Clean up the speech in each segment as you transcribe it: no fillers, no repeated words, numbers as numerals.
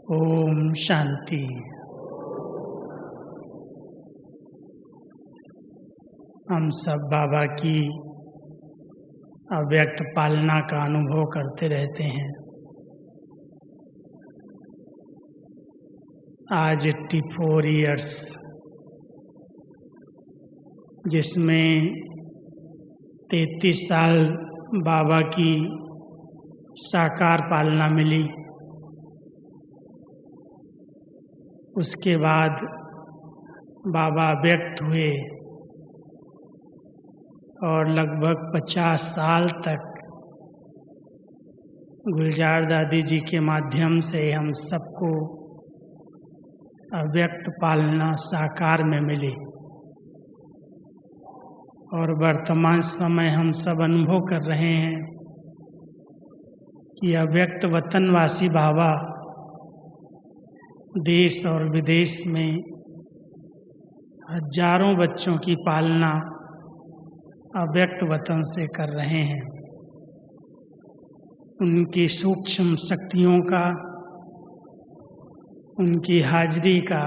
ओम शांति। हम सब बाबा की अव्यक्त पालना का अनुभव करते रहते हैं। आज 84 इयर्स, जिसमें 33 साल बाबा की साकार पालना मिली। उसके बाद बाबा व्यक्त हुए और लगभग 50 साल तक गुलजार दादी जी के माध्यम से हम सबको अव्यक्त पालना साकार में मिली। और वर्तमान समय हम सब अनुभव कर रहे हैं कि अव्यक्त वतनवासी बाबा देश और विदेश में हजारों बच्चों की पालना अव्यक्त वतन से कर रहे हैं। उनकी सूक्ष्म शक्तियों का, उनकी हाजिरी का,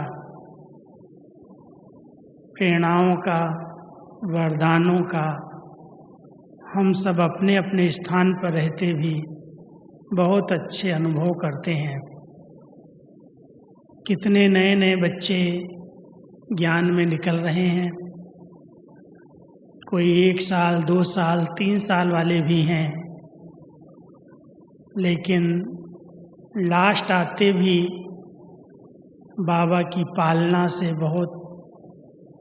प्रेरणाओं का, वरदानों का हम सब अपने अपने स्थान पर रहते भी बहुत अच्छे अनुभव करते हैं। कितने नए नए बच्चे ज्ञान में निकल रहे हैं। कोई 1 साल, 2 साल, 3 साल वाले भी हैं, लेकिन लास्ट आते भी बाबा की पालना से बहुत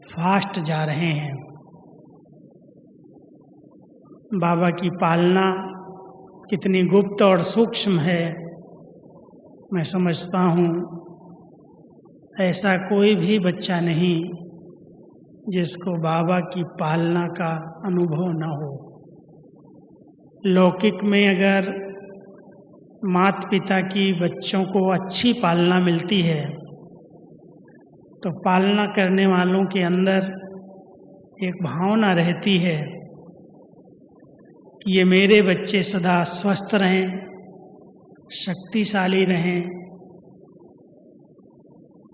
फास्ट जा रहे हैं। बाबा की पालना कितनी गुप्त और सूक्ष्म है, मैं समझता हूँ ऐसा कोई भी बच्चा नहीं जिसको बाबा की पालना का अनुभव न हो। लौकिक में अगर माता पिता की बच्चों को अच्छी पालना मिलती है तो पालना करने वालों के अंदर एक भावना रहती है कि ये मेरे बच्चे सदा स्वस्थ रहें, शक्तिशाली रहें,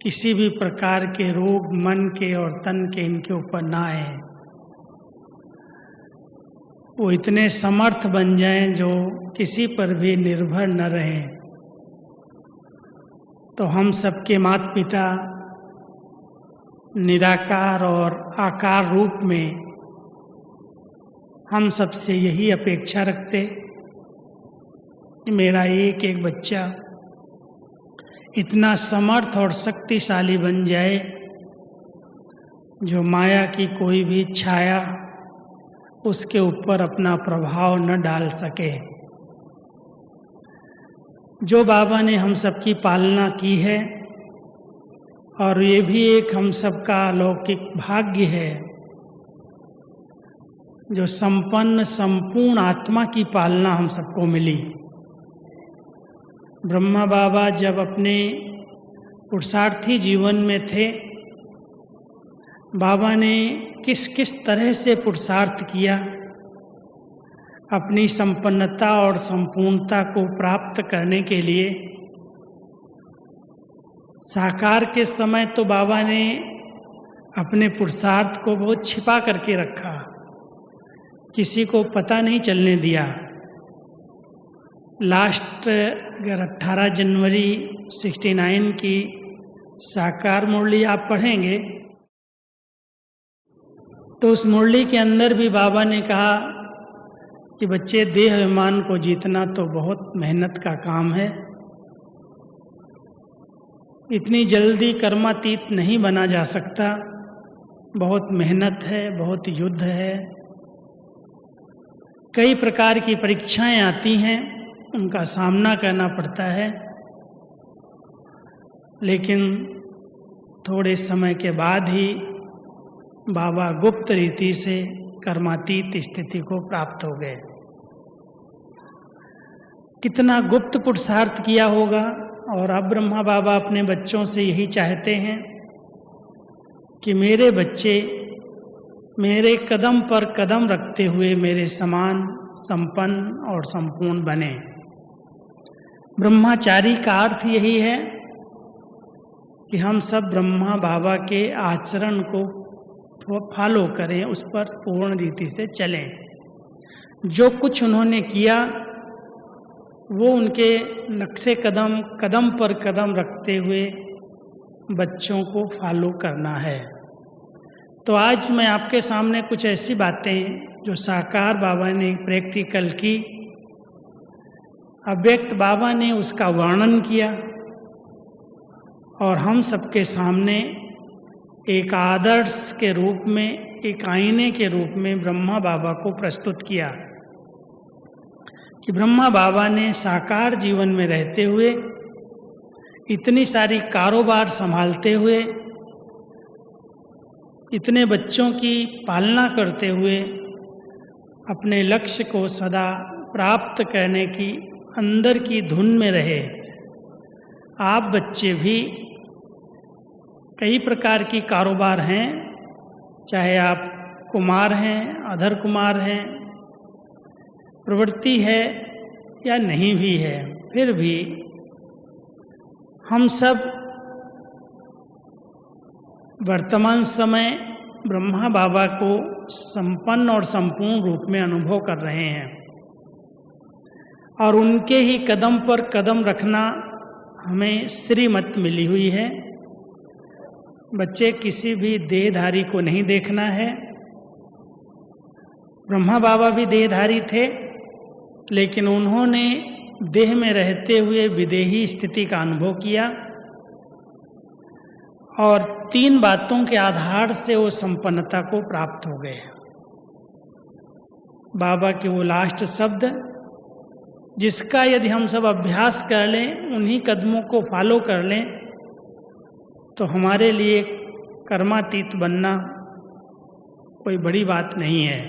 किसी भी प्रकार के रोग मन के और तन के इनके ऊपर ना आए। वो इतने समर्थ बन जाएं जो किसी पर भी निर्भर न रहें। तो हम सबके माता पिता निराकार और आकार रूप में हम सबसे यही अपेक्षा रखते कि मेरा एक एक बच्चा इतना समर्थ और शक्तिशाली बन जाए जो माया की कोई भी छाया उसके ऊपर अपना प्रभाव न डाल सके। जो बाबा ने हम सबकी पालना की है, और ये भी एक हम सबका अलौकिक भाग्य है, जो संपन्न संपूर्ण आत्मा की पालना हम सबको मिली। ब्रह्मा बाबा जब अपने पुरुषार्थी जीवन में थे, बाबा ने किस किस तरह से पुरुषार्थ किया अपनी संपन्नता और संपूर्णता को प्राप्त करने के लिए। साकार के समय तो बाबा ने अपने पुरुषार्थ को बहुत छिपा करके रखा, किसी को पता नहीं चलने दिया। लास्ट अगर 18 जनवरी 69 की साकार मुरली आप पढ़ेंगे तो उस मुरली के अंदर भी बाबा ने कहा कि बच्चे, देह अभिमान को जीतना तो बहुत मेहनत का काम है। इतनी जल्दी कर्मातीत नहीं बना जा सकता, बहुत मेहनत है, बहुत युद्ध है, कई प्रकार की परीक्षाएं आती हैं, उनका सामना करना पड़ता है। लेकिन थोड़े समय के बाद ही बाबा गुप्त रीति से कर्मातीत स्थिति को प्राप्त हो गए। कितना गुप्त पुरुषार्थ किया होगा। और अब ब्रह्मा बाबा अपने बच्चों से यही चाहते हैं कि मेरे बच्चे मेरे कदम पर कदम रखते हुए मेरे समान संपन्न और संपूर्ण बने। ब्रह्मचारी का अर्थ यही है कि हम सब ब्रह्मा बाबा के आचरण को फॉलो करें, उस पर पूर्ण रीति से चलें। जो कुछ उन्होंने किया वो उनके नक्शे कदम कदम पर कदम रखते हुए बच्चों को फॉलो करना है। तो आज मैं आपके सामने कुछ ऐसी बातें जो साकार बाबा ने प्रैक्टिकल की, अव्यक्त बाबा ने उसका वर्णन किया और हम सबके सामने एक आदर्श के रूप में, एक आईने के रूप में ब्रह्मा बाबा को प्रस्तुत किया कि ब्रह्मा बाबा ने साकार जीवन में रहते हुए, इतनी सारी कारोबार संभालते हुए, इतने बच्चों की पालना करते हुए अपने लक्ष्य को सदा प्राप्त करने की अंदर की धुन में रहे। आप बच्चे भी कई प्रकार की कारोबार हैं, चाहे आप कुमार हैं, अधर कुमार हैं, प्रवृत्ति है या नहीं भी है, फिर भी हम सब वर्तमान समय ब्रह्मा बाबा को संपन्न और संपूर्ण रूप में अनुभव कर रहे हैं और उनके ही कदम पर कदम रखना हमें श्रीमत मिली हुई है। बच्चे किसी भी देहधारी को नहीं देखना है। ब्रह्मा बाबा भी देहधारी थे, लेकिन उन्होंने देह में रहते हुए विदेही स्थिति का अनुभव किया और 3 बातों के आधार से वो संपन्नता को प्राप्त हो गए। बाबा के वो लास्ट शब्द जिसका यदि हम सब अभ्यास कर लें, उन्हीं कदमों को फॉलो कर लें, तो हमारे लिए कर्मातीत बनना कोई बड़ी बात नहीं है।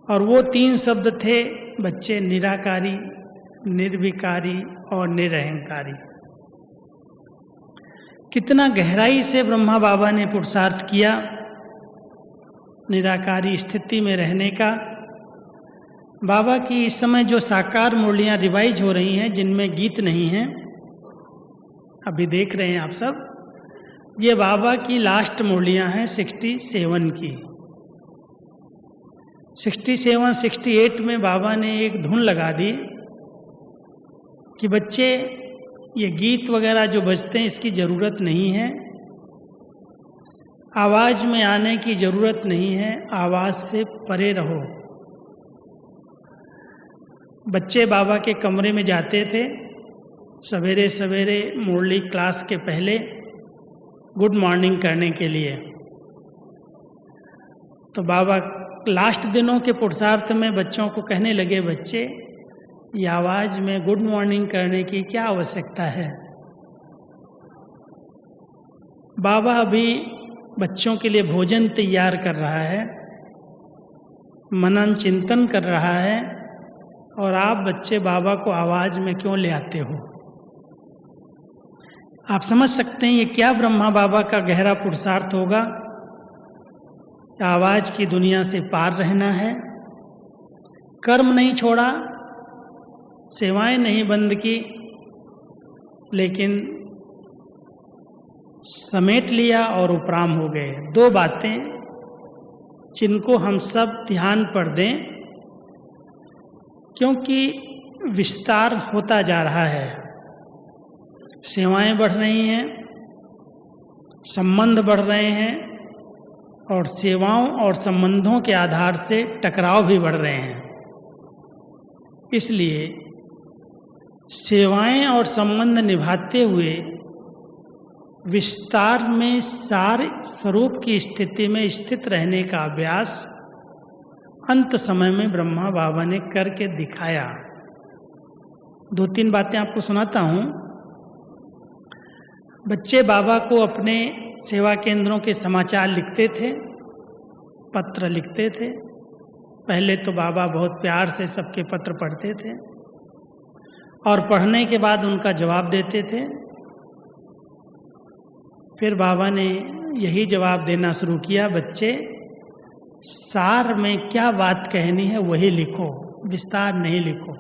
और वो 3 शब्द थे बच्चे, निराकारी, निर्विकारी और निरहंकारी। कितना गहराई से ब्रह्मा बाबा ने पुरुषार्थ किया निराकारी स्थिति में रहने का। बाबा की इस समय जो साकार मुरलियाँ रिवाइज हो रही हैं, जिनमें गीत नहीं हैं, अभी देख रहे हैं आप सब, ये बाबा की लास्ट मुरलियाँ हैं 67 की। 67, 68 में बाबा ने एक धुन लगा दी कि बच्चे ये गीत वगैरह जो बजते हैं इसकी ज़रूरत नहीं है, आवाज़ में आने की ज़रूरत नहीं है, आवाज़ से परे रहो। बच्चे बाबा के कमरे में जाते थे सवेरे सवेरे मुरली क्लास के पहले गुड मॉर्निंग करने के लिए। तो बाबा लास्ट दिनों के पुरुषार्थ में बच्चों को कहने लगे, बच्चे ये आवाज़ में गुड मॉर्निंग करने की क्या आवश्यकता है। बाबा अभी बच्चों के लिए भोजन तैयार कर रहा है, मनन चिंतन कर रहा है, और आप बच्चे बाबा को आवाज़ में क्यों ले आते हो। आप समझ सकते हैं ये क्या ब्रह्मा बाबा का गहरा पुरुषार्थ होगा। आवाज़ की दुनिया से पार रहना है, कर्म नहीं छोड़ा, सेवाएं नहीं बंद की, लेकिन समेट लिया और उपराम हो गए। 2 बातें जिनको हम सब ध्यान पर दें, क्योंकि विस्तार होता जा रहा है, सेवाएं बढ़ रही हैं, संबंध बढ़ रहे हैं और सेवाओं और संबंधों के आधार से टकराव भी बढ़ रहे हैं। इसलिए सेवाएं और संबंध निभाते हुए विस्तार में सार स्वरूप की स्थिति में स्थित रहने का अभ्यास अंत समय में ब्रह्मा बाबा ने करके दिखाया। 2-3 बातें आपको सुनाता हूँ। बच्चे बाबा को अपने सेवा केंद्रों के समाचार लिखते थे, पत्र लिखते थे। पहले तो बाबा बहुत प्यार से सबके पत्र पढ़ते थे और पढ़ने के बाद उनका जवाब देते थे। फिर बाबा ने यही जवाब देना शुरू किया, बच्चे सार में क्या बात कहनी है वही लिखो, विस्तार नहीं लिखो।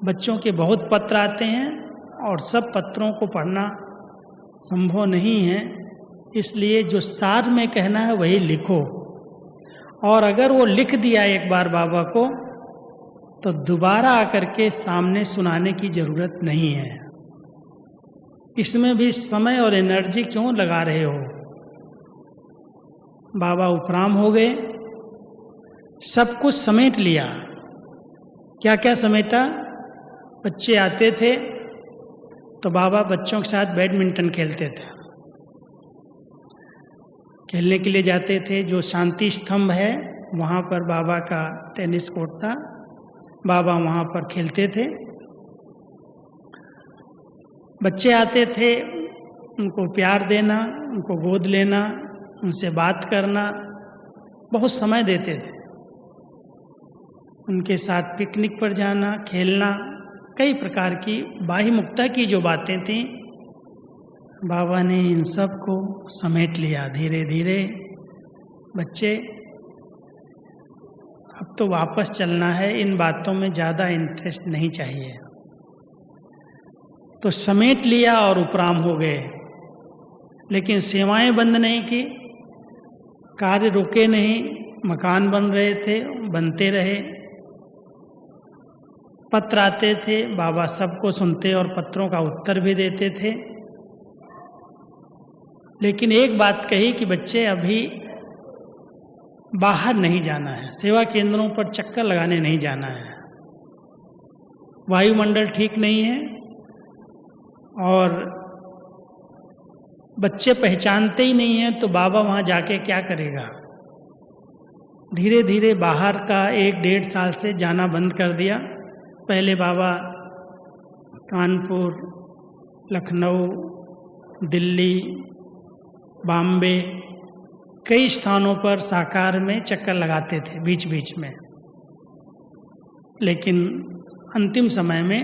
बच्चों के बहुत पत्र आते हैं और सब पत्रों को पढ़ना संभव नहीं है। इसलिए जो सार में कहना है वही लिखो, और अगर वो लिख दिया एक बार बाबा को तो दोबारा आकर के सामने सुनाने की जरूरत नहीं है। इसमें भी समय और एनर्जी क्यों लगा रहे हो? बाबा उपराम हो गए, सब कुछ समेट लिया। क्या क्या समेटा? बच्चे आते थे तो बाबा बच्चों के साथ बैडमिंटन खेलते थे, खेलने के लिए जाते थे। जो शांति स्तंभ है वहाँ पर बाबा का टेनिस कोर्ट था, बाबा वहाँ पर खेलते थे। बच्चे आते थे, उनको प्यार देना, उनको गोद लेना, उनसे बात करना, बहुत समय देते थे। उनके साथ पिकनिक पर जाना, खेलना, कई प्रकार की बाह्य मुक्ता की जो बातें थीं, बाबा ने इन सब को समेट लिया धीरे धीरे। बच्चे अब तो वापस चलना है, इन बातों में ज़्यादा इंटरेस्ट नहीं चाहिए। तो समेट लिया और उपराम हो गए, लेकिन सेवाएं बंद नहीं की, कार्य रुके नहीं, मकान बन रहे थे, बनते रहे। पत्र आते थे, बाबा सबको सुनते और पत्रों का उत्तर भी देते थे। लेकिन एक बात कही कि बच्चे अभी बाहर नहीं जाना है, सेवा केंद्रों पर चक्कर लगाने नहीं जाना है, वायुमंडल ठीक नहीं है और बच्चे पहचानते ही नहीं हैं, तो बाबा वहाँ जाके क्या करेगा। धीरे धीरे बाहर का 1-1.5 साल से जाना बंद कर दिया। पहले बाबा कानपुर, लखनऊ, दिल्ली, बॉम्बे, कई स्थानों पर साकार में चक्कर लगाते थे बीच बीच में। लेकिन अंतिम समय में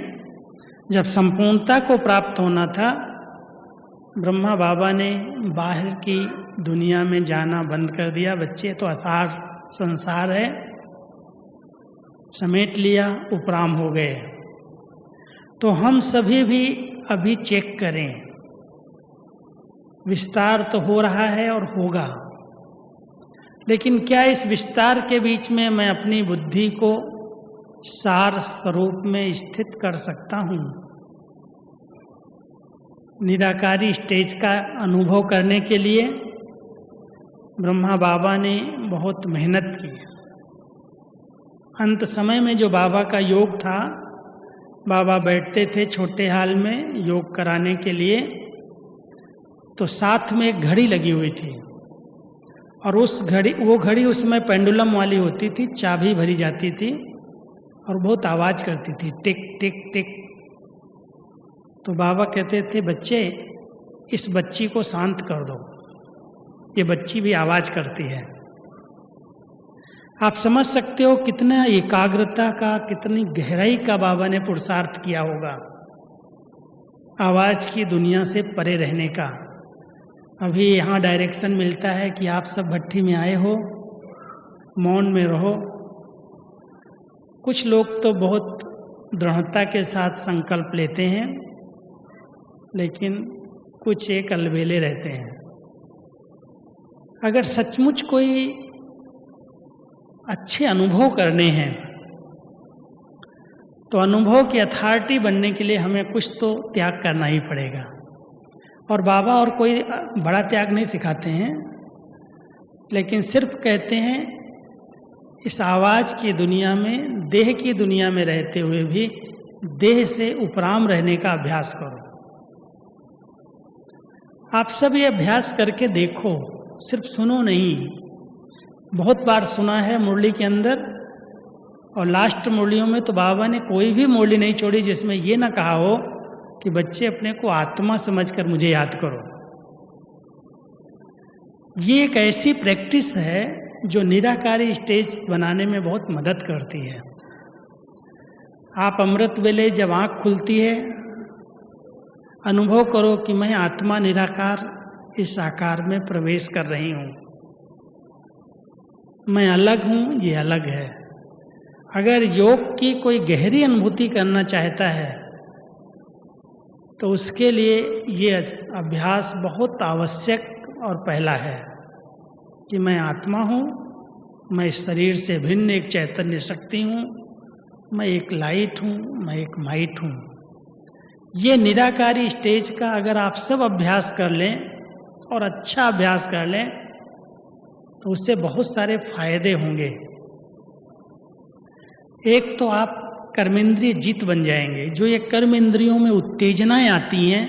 जब संपूर्णता को प्राप्त होना था, ब्रह्मा बाबा ने बाहर की दुनिया में जाना बंद कर दिया। बच्चे तो असार संसार है, समेट लिया, उपराम हो गए। तो हम सभी भी अभी चेक करें, विस्तार तो हो रहा है और होगा, लेकिन क्या इस विस्तार के बीच में मैं अपनी बुद्धि को सार स्वरूप में स्थित कर सकता हूँ? निराकारी स्टेज का अनुभव करने के लिए ब्रह्मा बाबा ने बहुत मेहनत की। अंत समय में जो बाबा का योग था, बाबा बैठते थे छोटे हाल में योग कराने के लिए, तो साथ में एक घड़ी लगी हुई थी और वो घड़ी उस समय पेंडुलम वाली होती थी, चाबी भरी जाती थी और बहुत आवाज़ करती थी, टिक टिक टिक। तो बाबा कहते थे, बच्चे इस बच्ची को शांत कर दो, ये बच्ची भी आवाज़ करती है। आप समझ सकते हो कितना एकाग्रता का, कितनी गहराई का बाबा ने पुरुषार्थ किया होगा आवाज़ की दुनिया से परे रहने का। अभी यहाँ डायरेक्शन मिलता है कि आप सब भट्ठी में आए हो, मौन में रहो। कुछ लोग तो बहुत दृढ़ता के साथ संकल्प लेते हैं, लेकिन कुछ एक अलबेले रहते हैं। अगर सचमुच कोई अच्छे अनुभव करने हैं तो अनुभव की अथॉरिटी बनने के लिए हमें कुछ तो त्याग करना ही पड़ेगा। और बाबा और कोई बड़ा त्याग नहीं सिखाते हैं, लेकिन सिर्फ कहते हैं इस आवाज़ की दुनिया में, देह की दुनिया में रहते हुए भी देह से उपराम रहने का अभ्यास करो। आप सब ये अभ्यास करके देखो, सिर्फ सुनो नहीं। बहुत बार सुना है मुरली के अंदर, और लास्ट मुरलियों में तो बाबा ने कोई भी मुरली नहीं छोड़ी जिसमें ये ना कहा हो कि बच्चे अपने को आत्मा समझकर मुझे याद करो। ये एक ऐसी प्रैक्टिस है जो निराकारी स्टेज बनाने में बहुत मदद करती है। आप अमृत वेले जब आँख खुलती है, अनुभव करो कि मैं आत्मा निराकार इस आकार में प्रवेश कर रही हूँ, मैं अलग हूँ, ये अलग है। अगर योग की कोई गहरी अनुभूति करना चाहता है तो उसके लिए ये अभ्यास बहुत आवश्यक और पहला है कि मैं आत्मा हूँ, मैं इस शरीर से भिन्न एक चैतन्य शक्ति हूँ, मैं एक लाइट हूँ, मैं एक माइट हूँ। ये निराकारी स्टेज का अगर आप सब अभ्यास कर लें और अच्छा अभ्यास कर लें तो उससे बहुत सारे फायदे होंगे। एक तो आप कर्मेंद्रिय जीत बन जाएंगे। जो ये कर्म इंद्रियों में उत्तेजनाएं आती हैं,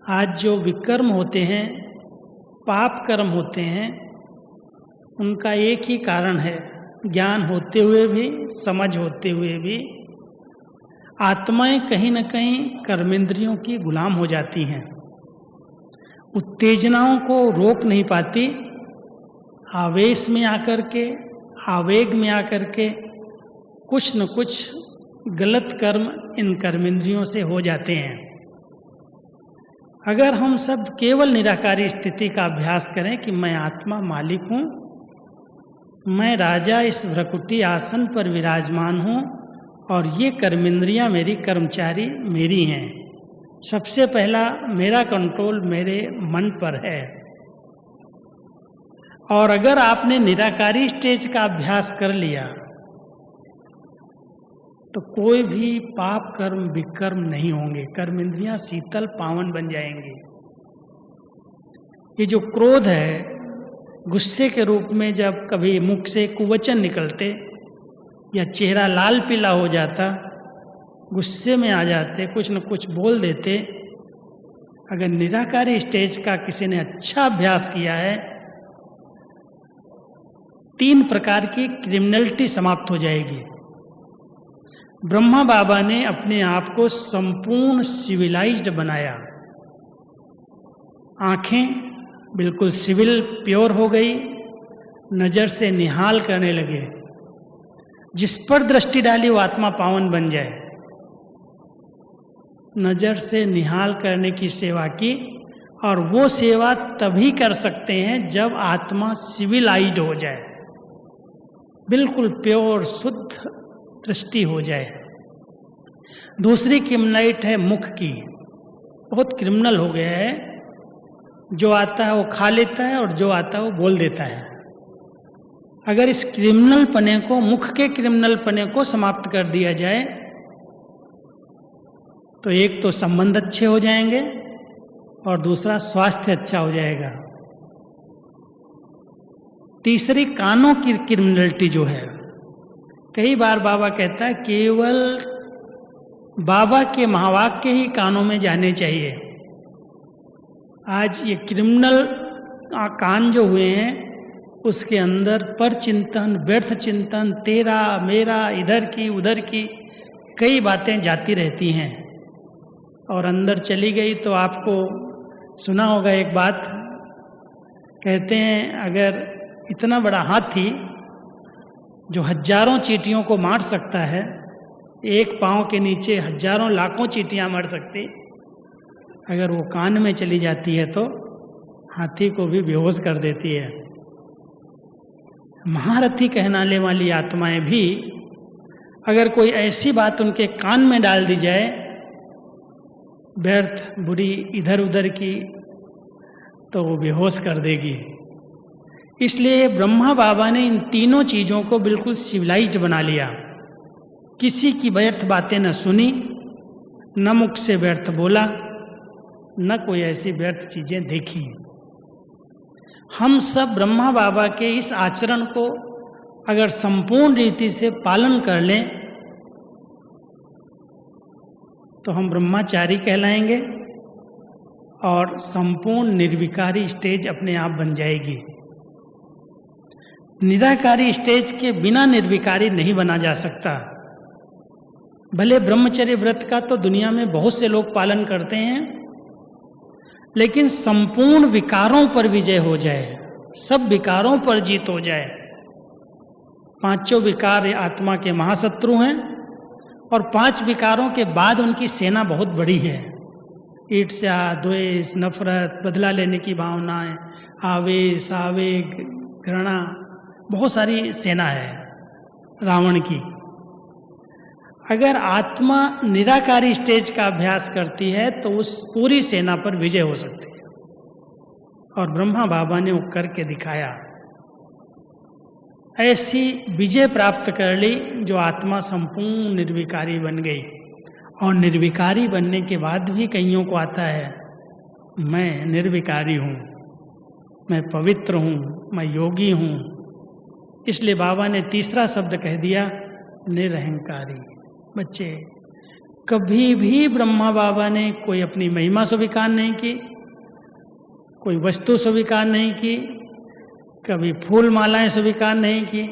आज जो विकर्म होते हैं, पाप कर्म होते हैं, उनका एक ही कारण है, ज्ञान होते हुए भी, समझ होते हुए भी आत्माएं कहीं न कहीं कर्मेंद्रियों की गुलाम हो जाती हैं, उत्तेजनाओं को रोक नहीं पाती, आवेश में आकर के, आवेग में आकर के कुछ न कुछ गलत कर्म इन कर्मेंद्रियों से हो जाते हैं। अगर हम सब केवल निराकारी स्थिति का अभ्यास करें कि मैं आत्मा मालिक हूँ, मैं राजा इस भ्रकुटी आसन पर विराजमान हूँ और ये कर्मेंद्रियाँ मेरी कर्मचारी मेरी हैं। सबसे पहला मेरा कंट्रोल मेरे मन पर है। और अगर आपने निराकारी स्टेज का अभ्यास कर लिया तो कोई भी पाप कर्म विकर्म नहीं होंगे, कर्मेंद्रियां शीतल पावन बन जाएंगी। ये जो क्रोध है, गुस्से के रूप में जब कभी मुख से कुवचन निकलते या चेहरा लाल पीला हो जाता, गुस्से में आ जाते, कुछ न कुछ बोल देते, अगर निराकारी स्टेज का किसी ने अच्छा अभ्यास किया है, 3 प्रकार की क्रिमिनलिटी समाप्त हो जाएगी। ब्रह्मा बाबा ने अपने आप को संपूर्ण सिविलाइज्ड बनाया। आंखें बिल्कुल सिविल प्योर हो गई, नज़र से निहाल करने लगे। जिस पर दृष्टि डाली वो आत्मा पावन बन जाए। नज़र से निहाल करने की सेवा की, और वो सेवा तभी कर सकते हैं जब आत्मा सिविलाइज्ड हो जाए, बिल्कुल प्योर शुद्ध दृष्टि हो जाए। दूसरी क्रिमिनलाइट है मुख की। बहुत क्रिमिनल हो गया है, जो आता है वो खा लेता है और जो आता है वो बोल देता है। अगर इस क्रिमिनल पने को, मुख के क्रिमिनल पने को समाप्त कर दिया जाए तो एक तो संबंध अच्छे हो जाएंगे और दूसरा स्वास्थ्य अच्छा हो जाएगा। तीसरी कानों की क्रिमिनलिटी जो है, कई बार बाबा कहता है केवल बाबा के महावाक्य ही कानों में जाने चाहिए। आज ये क्रिमिनल कान जो हुए हैं, उसके अंदर पर चिंतन, व्यर्थ चिंतन, तेरा मेरा, इधर की उधर की कई बातें जाती रहती हैं और अंदर चली गई तो आपको सुना होगा एक बात, कहते हैं अगर इतना बड़ा हाथी जो हजारों चींटियों को मार सकता है, एक पांव के नीचे हजारों लाखों चींटियां मर सकती, अगर वो कान में चली जाती है तो हाथी को भी बेहोश कर देती है। महारथी कहलाने वाली आत्माएं भी अगर कोई ऐसी बात उनके कान में डाल दी जाए, व्यर्थ बुरी इधर उधर की, तो वो बेहोश कर देगी। इसलिए ब्रह्मा बाबा ने इन तीनों चीज़ों को बिल्कुल सिविलाइज्ड बना लिया। किसी की व्यर्थ बातें न सुनी, न मुख से व्यर्थ बोला, न कोई ऐसी व्यर्थ चीज़ें देखी। हम सब ब्रह्मा बाबा के इस आचरण को अगर संपूर्ण रीति से पालन कर लें तो हम ब्रह्मचारी कहलाएंगे और संपूर्ण निर्विकारी स्टेज अपने आप बन जाएगी। निराकारी स्टेज के बिना निर्विकारी नहीं बना जा सकता। भले ब्रह्मचर्य व्रत का तो दुनिया में बहुत से लोग पालन करते हैं, लेकिन संपूर्ण विकारों पर विजय हो जाए, सब विकारों पर जीत हो जाए। 5 विकार आत्मा के महाशत्रु हैं और 5 विकारों के बाद उनकी सेना बहुत बड़ी है। ईर्ष्या, द्वेष, नफरत, बदला लेने की भावनाएं, आवेश, आवेग, घृणा, बहुत सारी सेना है रावण की। अगर आत्मा निराकारी स्टेज का अभ्यास करती है तो उस पूरी सेना पर विजय हो सकती है, और ब्रह्मा बाबा ने वो करके दिखाया। ऐसी विजय प्राप्त कर ली जो आत्मा संपूर्ण निर्विकारी बन गई। और निर्विकारी बनने के बाद भी कईयों को आता है मैं निर्विकारी हूँ, मैं पवित्र हूँ, मैं योगी हूँ। इसलिए बाबा ने तीसरा शब्द कह दिया, निरहंकारी। बच्चे, कभी भी ब्रह्मा बाबा ने कोई अपनी महिमा स्वीकार नहीं की, कोई वस्तु स्वीकार नहीं की, कभी फूल मालाएं स्वीकार नहीं की,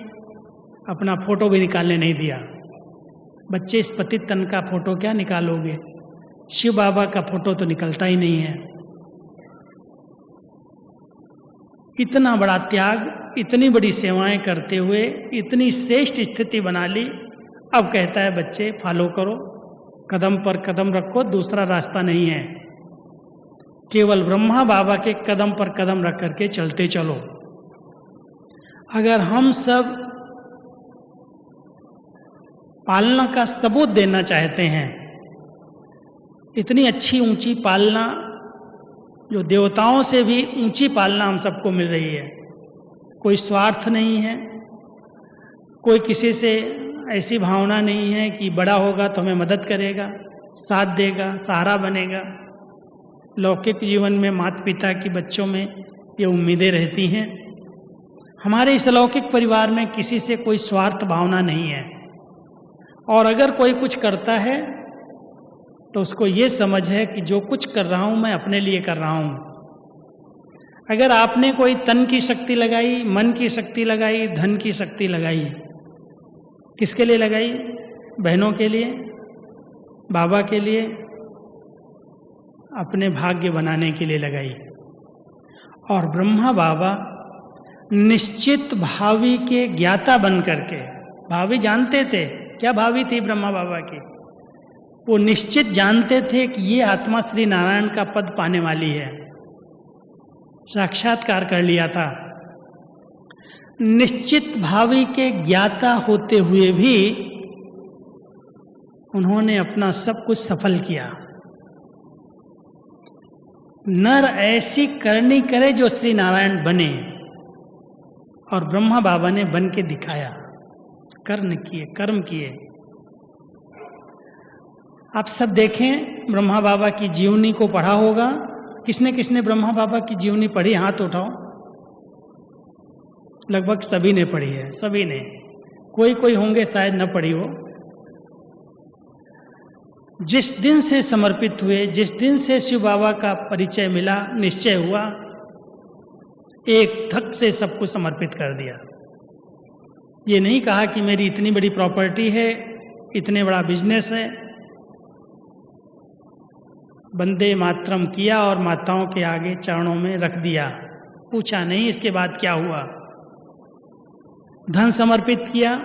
अपना फोटो भी निकालने नहीं दिया। बच्चे, इस पतित तन का फोटो क्या निकालोगे? शिव बाबा का फोटो तो निकलता ही नहीं है। इतना बड़ा त्याग, इतनी बड़ी सेवाएं करते हुए इतनी श्रेष्ठ स्थिति बना ली। अब कहता है बच्चे फॉलो करो, कदम पर कदम रखो, दूसरा रास्ता नहीं है। केवल ब्रह्मा बाबा के कदम पर कदम रख करके चलते चलो। अगर हम सब पालना का सबूत देना चाहते हैं, इतनी अच्छी ऊंची पालना, जो देवताओं से भी ऊंची पालना हम सबको मिल रही है, कोई स्वार्थ नहीं है, कोई किसी से ऐसी भावना नहीं है कि बड़ा होगा तो हमें मदद करेगा, साथ देगा, सहारा बनेगा। लौकिक जीवन में माता पिता की बच्चों में ये उम्मीदें रहती हैं। हमारे इस लौकिक परिवार में किसी से कोई स्वार्थ भावना नहीं है, और अगर कोई कुछ करता है तो उसको ये समझ है कि जो कुछ कर रहा हूँ मैं अपने लिए कर रहा हूँ। अगर आपने कोई तन की शक्ति लगाई, मन की शक्ति लगाई, धन की शक्ति लगाई, किसके लिए लगाई? बहनों के लिए, बाबा के लिए, अपने भाग्य बनाने के लिए लगाई। और ब्रह्मा बाबा निश्चित भावी के ज्ञाता बन करके, भावी जानते थे, क्या भावी थी ब्रह्मा बाबा की? वो निश्चित जानते थे कि ये आत्मा श्री नारायण का पद पाने वाली है। साक्षात्कार कर लिया था। निश्चित भावी के ज्ञाता होते हुए भी उन्होंने अपना सब कुछ सफल किया। नर ऐसी करनी करे जो श्री नारायण बने, और ब्रह्मा बाबा ने बन के दिखाया, कर्म किए। आप सब देखें, ब्रह्मा बाबा की जीवनी को पढ़ा होगा। किसने किसने ब्रह्मा बाबा की जीवनी पढ़ी? हाथ उठाओ। लगभग सभी ने पढ़ी है, सभी ने। कोई होंगे शायद न पढ़ी हो। जिस दिन से समर्पित हुए, जिस दिन से शिव बाबा का परिचय मिला, निश्चय हुआ, एक धक से सब कुछ समर्पित कर दिया। ये नहीं कहा कि मेरी इतनी बड़ी प्रॉपर्टी है, इतने बड़ा बिजनेस है। वंदे मातरम किया और माताओं के आगे चरणों में रख दिया। पूछा नहीं इसके बाद क्या हुआ। धन समर्पित किया।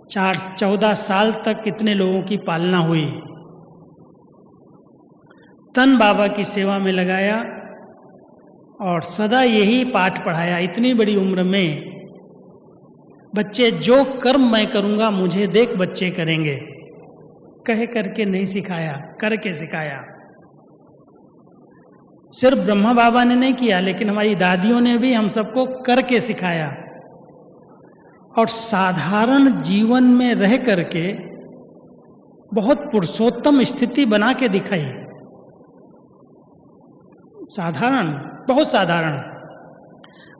14 साल तक कितने लोगों की पालना हुई। तन बाबा की सेवा में लगाया और सदा यही पाठ पढ़ाया। इतनी बड़ी उम्र में बच्चे, जो कर्म मैं करूंगा मुझे देख बच्चे करेंगे, कह करके नहीं सिखाया, करके सिखाया। सिर्फ ब्रह्मा बाबा ने नहीं किया, लेकिन हमारी दादियों ने भी हम सबको करके सिखाया। और साधारण जीवन में रह करके बहुत पुरुषोत्तम स्थिति बना के दिखाई। साधारण, बहुत साधारण।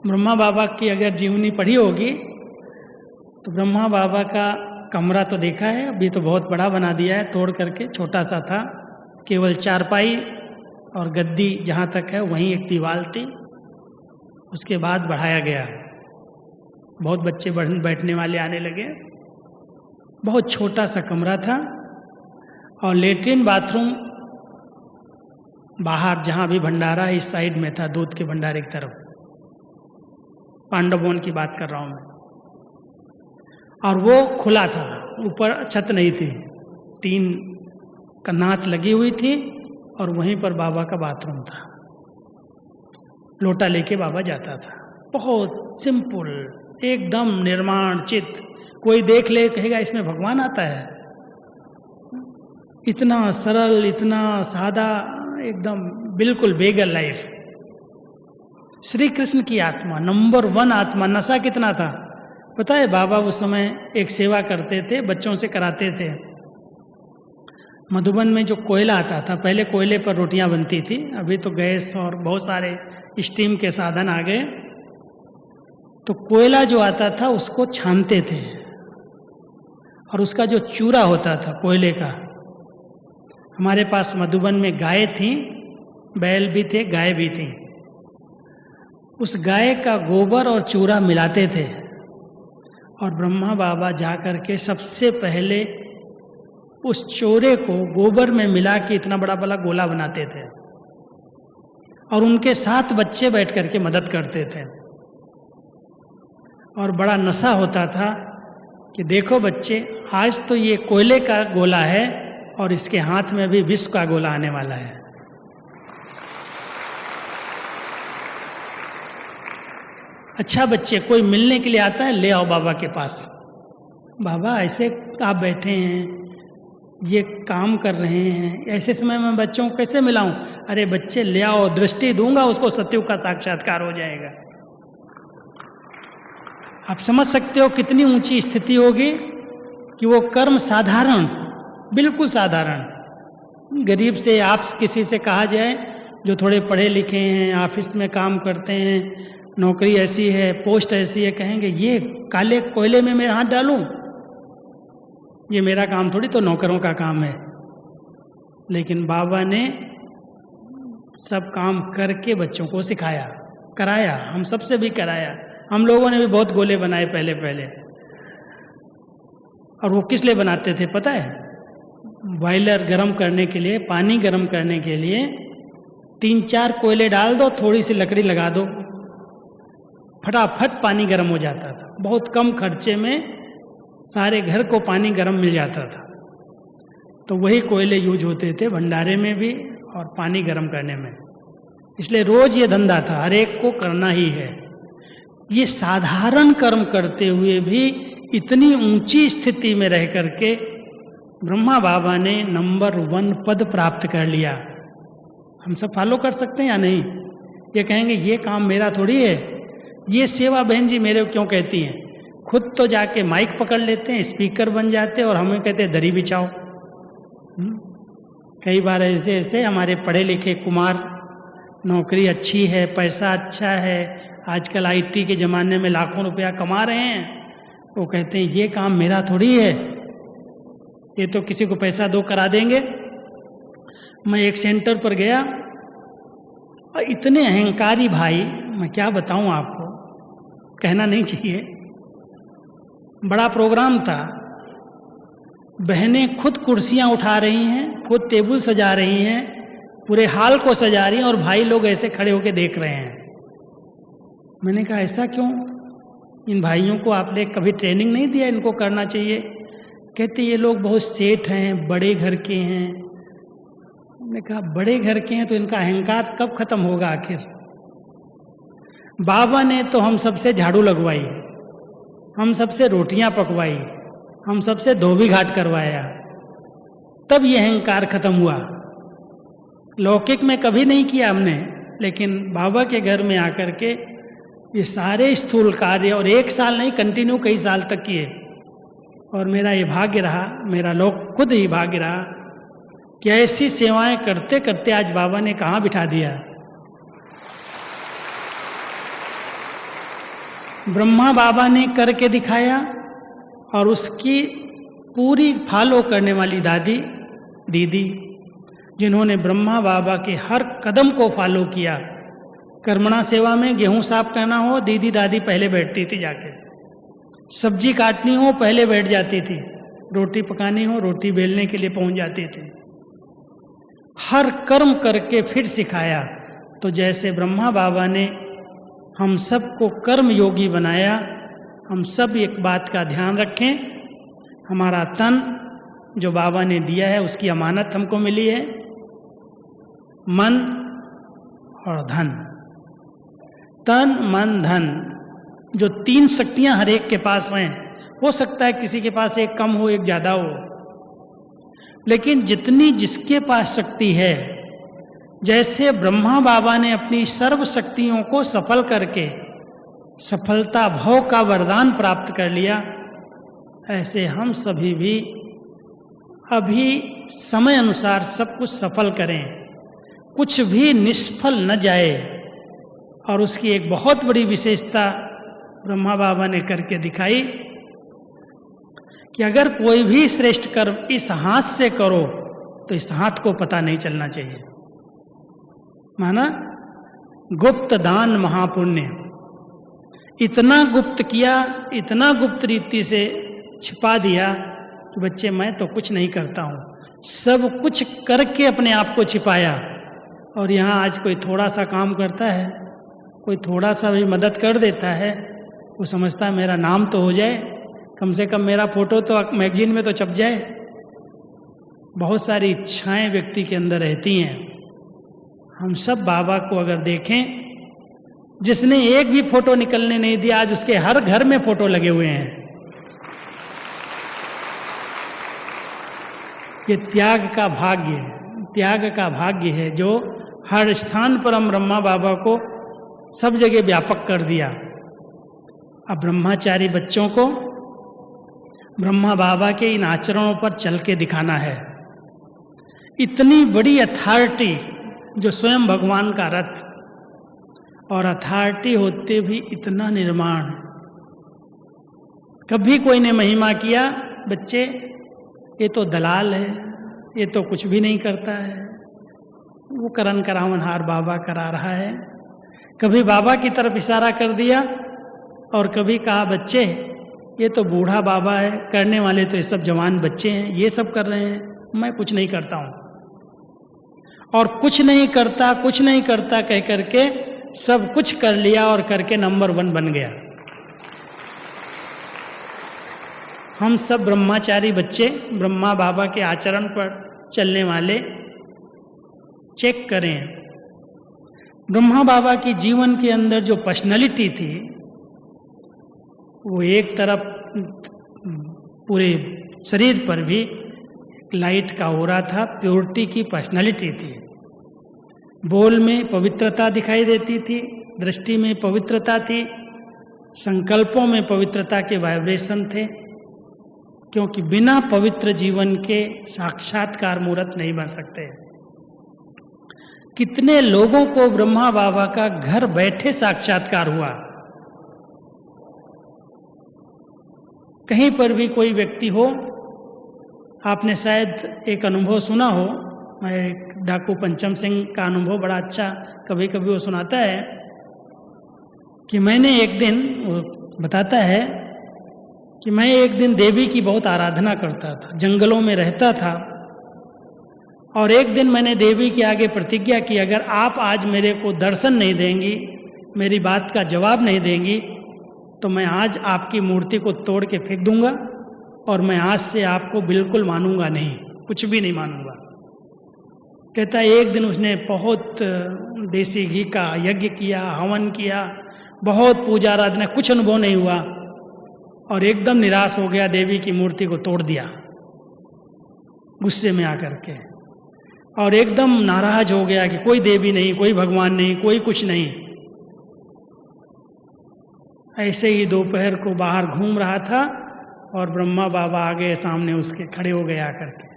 ब्रह्मा बाबा की अगर जीवनी पढ़ी होगी तो ब्रह्मा बाबा का कमरा तो देखा है, अभी तो बहुत बड़ा बना दिया है, तोड़ करके। छोटा सा था, केवल चारपाई और गद्दी जहाँ तक है वहीं एक दीवार थी। उसके बाद बढ़ाया गया, बहुत बच्चे बैठने वाले आने लगे। बहुत छोटा सा कमरा था और लेट्रिन बाथरूम बाहर, जहाँ भी भंडारा इस साइड में था, दूध के भंडारे की तरफ। पांडवों की बात कर रहा हूँ मैं। और वो खुला था, ऊपर छत नहीं थी, टीन का नात लगी हुई थी और वहीं पर बाबा का बाथरूम था। लोटा लेके बाबा जाता था। बहुत सिंपल, एकदम निर्माण चित्त। कोई देख ले कहेगा इसमें भगवान आता है। इतना सरल, इतना सादा, एकदम बिल्कुल बेगल लाइफ। श्री कृष्ण की आत्मा, नंबर 1 आत्मा। नशा कितना था पता है? बाबा उस समय एक सेवा करते थे, बच्चों से कराते थे। मधुबन में जो कोयला आता था, पहले कोयले पर रोटियां बनती थी, अभी तो गैस और बहुत सारे स्टीम के साधन आ गए। तो कोयला जो आता था उसको छानते थे, और उसका जो चूरा होता था कोयले का, हमारे पास मधुबन में गाय थी, बैल भी थे, गाय भी थी। उस गाय का गोबर और चूरा मिलाते थे, और ब्रह्मा बाबा जाकर के सबसे पहले उस चूरे को गोबर में मिला के इतना बड़ा बड़ा गोला बनाते थे, और उनके साथ बच्चे बैठ करके मदद करते थे। और बड़ा नशा होता था कि देखो बच्चे, आज तो ये कोयले का गोला है और इसके हाथ में भी विष का गोला आने वाला है। अच्छा बच्चे, कोई मिलने के लिए आता है, ले आओ बाबा के पास। बाबा ऐसे आप बैठे हैं, ये काम कर रहे हैं, ऐसे समय में बच्चों को कैसे मिलाऊं? अरे बच्चे ले आओ, दृष्टि दूंगा उसको, सत्युग का साक्षात्कार हो जाएगा। आप समझ सकते हो कितनी ऊंची स्थिति होगी कि वो कर्म साधारण, बिल्कुल साधारण, गरीब से आप किसी से कहा जाए जो थोड़े पढ़े लिखे हैं, ऑफिस में काम करते हैं, नौकरी ऐसी है, पोस्ट ऐसी है, कहेंगे ये काले कोयले में मैं हाथ डालूं? ये मेरा काम थोड़ी, तो नौकरों का काम है। लेकिन बाबा ने सब काम करके बच्चों को सिखाया, कराया, हम सबसे भी कराया। हम लोगों ने भी बहुत गोले बनाए पहले पहले। और वो किस लिए बनाते थे पता है? बॉयलर गर्म करने के लिए, पानी गर्म करने के लिए 3-4 कोयले डाल दो, थोड़ी सी लकड़ी लगा दो, फटाफट पानी गर्म हो जाता था। बहुत कम खर्चे में सारे घर को पानी गर्म मिल जाता था। तो वही कोयले यूज होते थे भंडारे में भी और पानी गर्म करने में। इसलिए रोज ये धंधा था, हर एक को करना ही है। ये साधारण कर्म करते हुए भी इतनी ऊंची स्थिति में रह करके ब्रह्मा बाबा ने नंबर 1 पद प्राप्त कर लिया। हम सब फॉलो कर सकते हैं या नहीं? ये कहेंगे ये काम मेरा थोड़ी है, ये सेवा बहन जी मेरे क्यों कहती हैं? खुद तो जाके माइक पकड़ लेते हैं, स्पीकर बन जाते हैं, और हमें कहते हैं दरी बिछाओ। कई बार ऐसे ऐसे हमारे पढ़े लिखे कुमार, नौकरी अच्छी है, पैसा अच्छा है, आजकल IT के ज़माने में लाखों रुपया कमा रहे हैं, वो कहते हैं ये काम मेरा थोड़ी है, ये तो किसी को पैसा दो करा देंगे। मैं एक सेंटर पर गया और इतने अहंकारी भाई, मैं क्या बताऊं आपको, कहना नहीं चाहिए। बड़ा प्रोग्राम था, बहनें खुद कुर्सियां उठा रही हैं, खुद टेबल सजा रही हैं, पूरे हाल को सजा रही हैं, और भाई लोग ऐसे खड़े होकर देख रहे हैं। मैंने कहा ऐसा क्यों? इन भाइयों को आपने कभी ट्रेनिंग नहीं दिया इनको करना चाहिए? कहते ये लोग बहुत सेठ हैं, बड़े घर के हैं। मैंने कहा बड़े घर के हैं तो इनका अहंकार कब खत्म होगा आखिर? बाबा ने तो हम सबसे झाड़ू लगवाई, हम सबसे रोटियां पकवाई, हम सबसे धोबी घाट करवाया, तब ये अहंकार खत्म हुआ। लौकिक में कभी नहीं किया हमने, लेकिन बाबा के घर में आकर के ये सारे स्थूल कार्य, और 1 साल नहीं, कंटिन्यू कई साल तक किए। और मेरा ये भाग्य रहा, मेरा लोग खुद ही भाग्य रहा कि ऐसी सेवाएं करते करते आज बाबा ने कहाँ बिठा दिया। ब्रह्मा बाबा ने करके दिखाया, और उसकी पूरी फॉलो करने वाली दादी दीदी, जिन्होंने ब्रह्मा बाबा के हर कदम को फॉलो किया। कर्मणा सेवा में गेहूं साफ करना हो, दीदी दादी पहले बैठती थी जाके, सब्जी काटनी हो पहले बैठ जाती थी, रोटी पकानी हो रोटी बेलने के लिए पहुंच जाती थी। हर कर्म करके फिर सिखाया। तो जैसे ब्रह्मा बाबा ने हम सबको कर्म योगी बनाया, हम सब एक बात का ध्यान रखें, हमारा तन जो बाबा ने दिया है उसकी अमानत हमको मिली है, मन और धन, तन मन धन, जो 3 शक्तियां हर एक के पास हैं, हो सकता है किसी के पास एक कम हो, एक ज़्यादा हो, लेकिन जितनी जिसके पास शक्ति है, जैसे ब्रह्मा बाबा ने अपनी सर्व शक्तियों को सफल करके सफलता भव का वरदान प्राप्त कर लिया, ऐसे हम सभी भी अभी समय अनुसार सब कुछ सफल करें, कुछ भी निष्फल न जाए। और उसकी एक बहुत बड़ी विशेषता ब्रह्मा बाबा ने करके दिखाई कि अगर कोई भी श्रेष्ठ कर्म इस हाथ से करो तो इस हाथ को पता नहीं चलना चाहिए। माना गुप्त दान महापुण्य, इतना गुप्त किया, इतना गुप्त रीति से छिपा दिया कि बच्चे मैं तो कुछ नहीं करता हूँ, सब कुछ करके अपने आप को छिपाया। और यहाँ आज कोई थोड़ा सा काम करता है, कोई थोड़ा सा भी मदद कर देता है, वो समझता है मेरा नाम तो हो जाए, कम से कम मेरा फोटो तो मैगजीन में तो छप जाए। बहुत सारी इच्छाएं व्यक्ति के अंदर रहती हैं। हम सब बाबा को अगर देखें, जिसने एक भी फोटो निकलने नहीं दिया, आज उसके हर घर में फोटो लगे हुए हैं। ये त्याग का भाग्य है, त्याग का भाग्य है जो हर स्थान पर हम ब्रह्मा बाबा को सब जगह व्यापक कर दिया। अब ब्रह्मचारी बच्चों को ब्रह्मा बाबा के इन आचरणों पर चल के दिखाना है। इतनी बड़ी अथॉरिटी जो स्वयं भगवान का रथ, और अथॉरिटी होते भी इतना निर्माण। कभी कोई ने महिमा किया, बच्चे ये तो दलाल है, ये तो कुछ भी नहीं करता है, वो करन करावनहार बाबा करा रहा है। कभी बाबा की तरफ इशारा कर दिया, और कभी कहा बच्चे ये तो बूढ़ा बाबा है, करने वाले तो ये सब जवान बच्चे हैं, ये सब कर रहे हैं, मैं कुछ नहीं करता हूँ। और कुछ नहीं करता, कुछ नहीं करता कह करके सब कुछ कर लिया और करके नंबर 1 बन गया। हम सब ब्रह्मचारी बच्चे ब्रह्मा बाबा के आचरण पर चलने वाले चेक करें। ब्रह्मा बाबा की जीवन के अंदर जो पर्सनालिटी थी, वो एक तरफ पूरे शरीर पर भी लाइट का हो रहा था, प्योरिटी की पर्सनालिटी थी। बोल में पवित्रता दिखाई देती थी, दृष्टि में पवित्रता थी, संकल्पों में पवित्रता के वाइब्रेशन थे, क्योंकि बिना पवित्र जीवन के साक्षात्कार मूर्त नहीं बन सकते। कितने लोगों को ब्रह्मा बाबा का घर बैठे साक्षात्कार हुआ। कहीं पर भी कोई व्यक्ति हो, आपने शायद एक अनुभव सुना हो, डाकू पंचम सिंह का अनुभव बड़ा अच्छा कभी कभी वो सुनाता है कि मैंने एक दिन, वो बताता है कि मैं एक दिन देवी की बहुत आराधना करता था, जंगलों में रहता था, और एक दिन मैंने देवी के आगे प्रतिज्ञा की, अगर आप आज मेरे को दर्शन नहीं देंगी, मेरी बात का जवाब नहीं देंगी, तो मैं आज आपकी मूर्ति को तोड़ के फेंक दूंगा, और मैं आज से आपको बिल्कुल मानूंगा नहीं, कुछ भी नहीं मानूंगा। कहता है एक दिन उसने बहुत देसी घी का यज्ञ किया, हवन किया, बहुत पूजा आराधना, कुछ अनुभव नहीं हुआ, और एकदम निराश हो गया, देवी की मूर्ति को तोड़ दिया गुस्से में आकर के, और एकदम नाराज हो गया कि कोई देवी नहीं, कोई भगवान नहीं, कोई कुछ नहीं। ऐसे ही दोपहर को बाहर घूम रहा था, और ब्रह्मा बाबा आगे सामने उसके खड़े हो गए आकर के,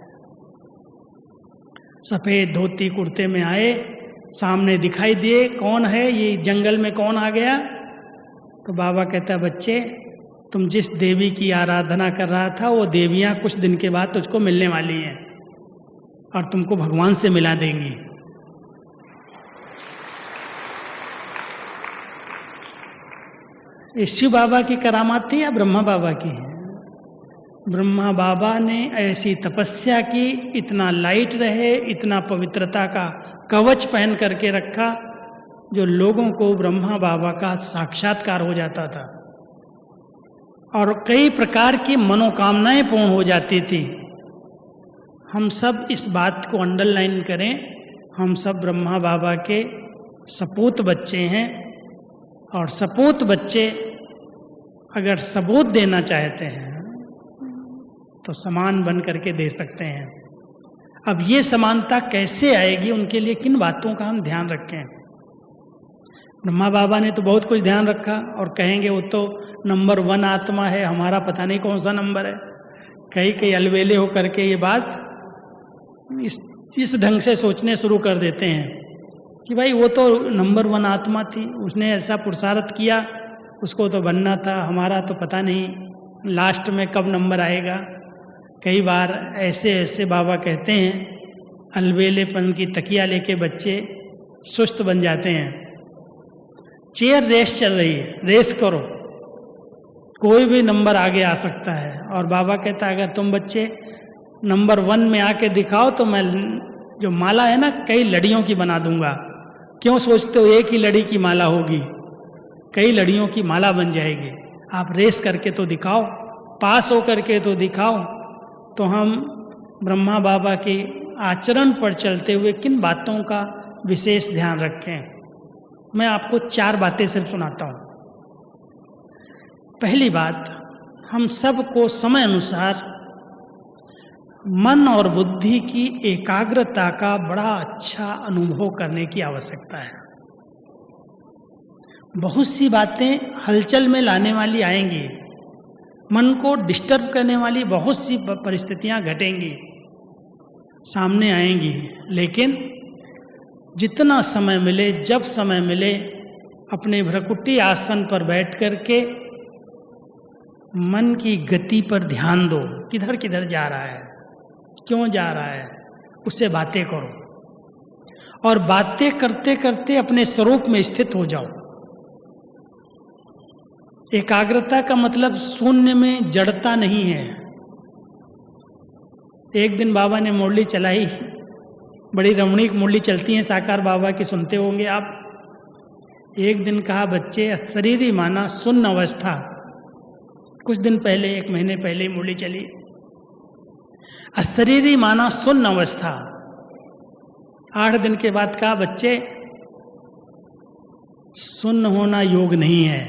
सफेद धोती कुर्ते में आए, सामने दिखाई दिए, कौन है ये, जंगल में कौन आ गया? तो बाबा कहता, बच्चे तुम जिस देवी की आराधना कर रहा था, वो देवियां कुछ दिन के बाद तुझको मिलने वाली हैं और तुमको भगवान से मिला देंगी। ये शिव बाबा की करामात थी या ब्रह्मा बाबा की है? ब्रह्मा बाबा ने ऐसी तपस्या की, इतना लाइट रहे, इतना पवित्रता का कवच पहन करके रखा, जो लोगों को ब्रह्मा बाबा का साक्षात्कार हो जाता था, और कई प्रकार की मनोकामनाएं पूर्ण हो जाती थी। हम सब इस बात को अंडरलाइन करें, हम सब ब्रह्मा बाबा के सपूत बच्चे हैं, और सपूत बच्चे अगर सबूत देना चाहते हैं तो समान बन करके दे सकते हैं। अब ये समानता कैसे आएगी, उनके लिए किन बातों का हम ध्यान रखें। ब्रह्मा बाबा ने तो बहुत कुछ ध्यान रखा और कहेंगे वो तो नंबर 1 आत्मा है, हमारा पता नहीं कौन सा नंबर है। कई अलबेले हो करके ये बात इस ढंग से सोचने शुरू कर देते हैं कि भाई वो तो नंबर 1 आत्मा थी, उसने ऐसा पुरुषार्थ किया, उसको तो बनना था, हमारा तो पता नहीं लास्ट में कब नंबर आएगा। कई बार ऐसे बाबा कहते हैं, अलबेलेपन की तकिया लेके बच्चे सुस्त बन जाते हैं। चेयर रेस चल रही है, रेस करो, कोई भी नंबर आगे आ सकता है। और बाबा कहता है अगर तुम बच्चे नंबर 1 में आके दिखाओ तो मैं जो माला है ना कई लड़ियों की बना दूंगा। क्यों सोचते हो एक ही लड़ी की माला होगी, कई लड़ियों की माला बन जाएगी। आप रेस करके तो दिखाओ, पास हो करके तो दिखाओ। तो हम ब्रह्मा बाबा के आचरण पर चलते हुए किन बातों का विशेष ध्यान रखें। मैं आपको 4 बातें सिर्फ सुनाता हूँ। पहली बात, हम सबको समय अनुसार मन और बुद्धि की एकाग्रता का बड़ा अच्छा अनुभव करने की आवश्यकता है। बहुत सी बातें हलचल में लाने वाली आएंगी, मन को डिस्टर्ब करने वाली बहुत सी परिस्थितियां घटेंगी, सामने आएंगी, लेकिन जितना समय मिले, जब समय मिले, अपने भ्रकुटी आसन पर बैठ करके मन की गति पर ध्यान दो। किधर किधर जा रहा है, क्यों जा रहा है, उससे बातें करो और बातें करते करते अपने स्वरूप में स्थित हो जाओ। एकाग्रता का मतलब शून्य में जड़ता नहीं है। एक दिन बाबा ने मुरली चलाई, बड़ी रमणीक मुरली चलती है साकार बाबा की, सुनते होंगे आप। एक दिन कहा बच्चे, अशरीरी माना शून्य अवस्था। कुछ दिन पहले, 1 महीने पहले ही मुरली चली। अशरीरी माना शून्य अवस्था। 8 दिन के बाद कहा बच्चे, शून्य होना योग नहीं है।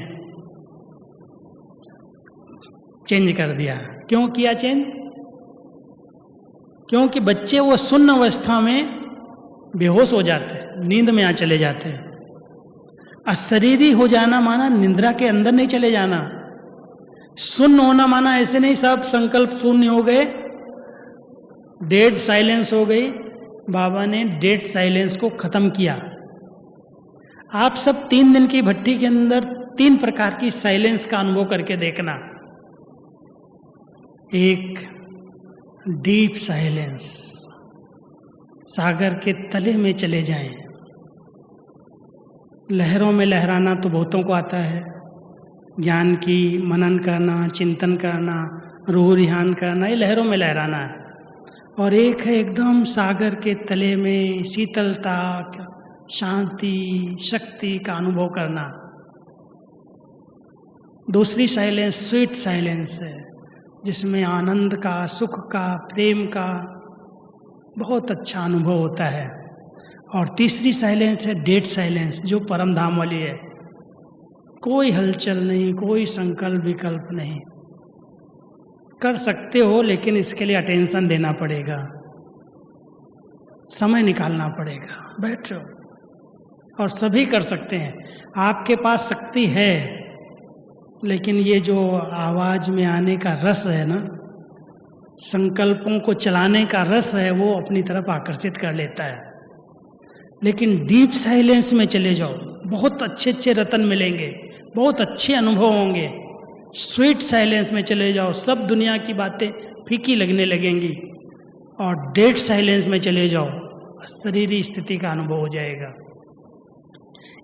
चेंज कर दिया। क्यों किया चेंज? क्योंकि बच्चे वो शून्य अवस्था में बेहोश हो जाते हैं, नींद में आ चले जाते हैं। अशरीरी हो जाना माना निद्रा के अंदर नहीं चले जाना। शून्य होना माना ऐसे नहीं सब संकल्प शून्य हो गए, डेड साइलेंस हो गई। बाबा ने डेड साइलेंस को खत्म किया। आप सब 3 दिन की भट्टी के अंदर 3 प्रकार की साइलेंस का अनुभव करके देखना। एक डीप साइलेंस, सागर के तले में चले जाएं। लहरों में लहराना तो बहुतों को आता है, ज्ञान की मनन करना, चिंतन करना, रूह ध्यान करना, ये लहरों में लहराना है। और एक है एकदम सागर के तले में शीतलता, शांति, शक्ति का अनुभव करना। दूसरी साइलेंस स्वीट साइलेंस है, जिसमें आनंद का, सुख का, प्रेम का बहुत अच्छा अनुभव होता है। और तीसरी साइलेंस है डेड साइलेंस, जो परम धाम वाली है। कोई हलचल नहीं, कोई संकल्प विकल्प नहीं। कर सकते हो, लेकिन इसके लिए अटेंशन देना पड़ेगा, समय निकालना पड़ेगा। बैठ जाओ। और सभी कर सकते हैं, आपके पास शक्ति है, लेकिन ये जो आवाज में आने का रस है ना, संकल्पों को चलाने का रस है, वो अपनी तरफ आकर्षित कर लेता है। लेकिन डीप साइलेंस में चले जाओ, बहुत अच्छे अच्छे रतन मिलेंगे, बहुत अच्छे अनुभव होंगे। स्वीट साइलेंस में चले जाओ, सब दुनिया की बातें फीकी लगने लगेंगी। और डेड साइलेंस में चले जाओ, शरीरी स्थिति का अनुभव हो जाएगा।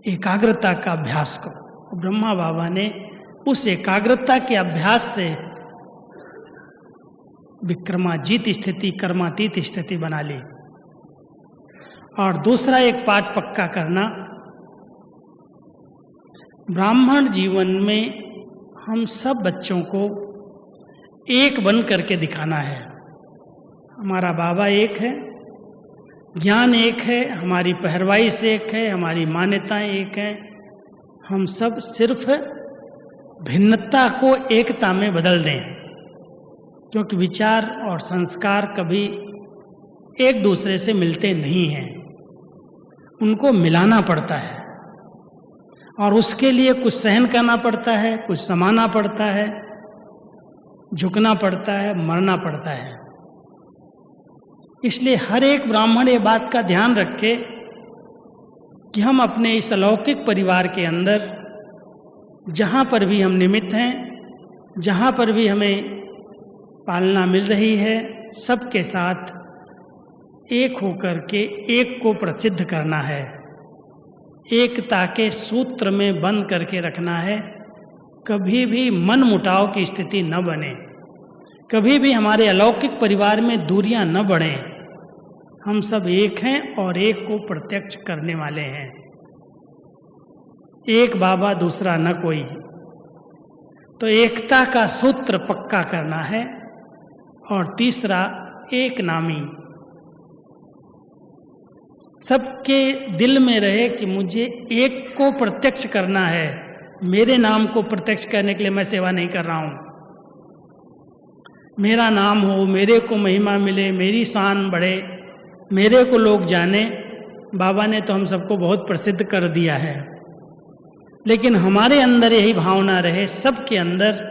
एकाग्रता का अभ्यास करो। ब्रह्मा बाबा ने उस एकाग्रता के अभ्यास से विक्रमाजीत स्थिति, कर्मातीत स्थिति बना ली। और दूसरा एक पाठ पक्का करना, ब्राह्मण जीवन में हम सब बच्चों को एक बन करके दिखाना है। हमारा बाबा एक है, ज्ञान एक है, हमारी पहरवाइश एक है, हमारी मान्यताएं एक हैं। हम सब सिर्फ भिन्नता को एकता में बदल दें, क्योंकि विचार और संस्कार कभी एक दूसरे से मिलते नहीं हैं, उनको मिलाना पड़ता है और उसके लिए कुछ सहन करना पड़ता है, कुछ समाना पड़ता है, झुकना पड़ता है, मरना पड़ता है। इसलिए हर एक ब्राह्मण ये बात का ध्यान रखे कि हम अपने इस अलौकिक परिवार के अंदर जहाँ पर भी हम निमित्त हैं, जहाँ पर भी हमें पालना मिल रही है, सबके साथ एक होकर के एक को प्रसिद्ध करना है, एकता के सूत्र में बंद करके रखना है। कभी भी मन मुटाव की स्थिति न बने, कभी भी हमारे अलौकिक परिवार में दूरियां न बढ़े। हम सब एक हैं और एक को प्रत्यक्ष करने वाले हैं। एक बाबा दूसरा न कोई, तो एकता का सूत्र पक्का करना है। और तीसरा, एक नामी, सबके दिल में रहे कि मुझे एक को प्रत्यक्ष करना है। मेरे नाम को प्रत्यक्ष करने के लिए मैं सेवा नहीं कर रहा हूँ। मेरा नाम हो, मेरे को महिमा मिले, मेरी शान बढ़े, मेरे को लोग जाने। बाबा ने तो हम सबको बहुत प्रसिद्ध कर दिया है, लेकिन हमारे अंदर यही भावना रहे, सबके अंदर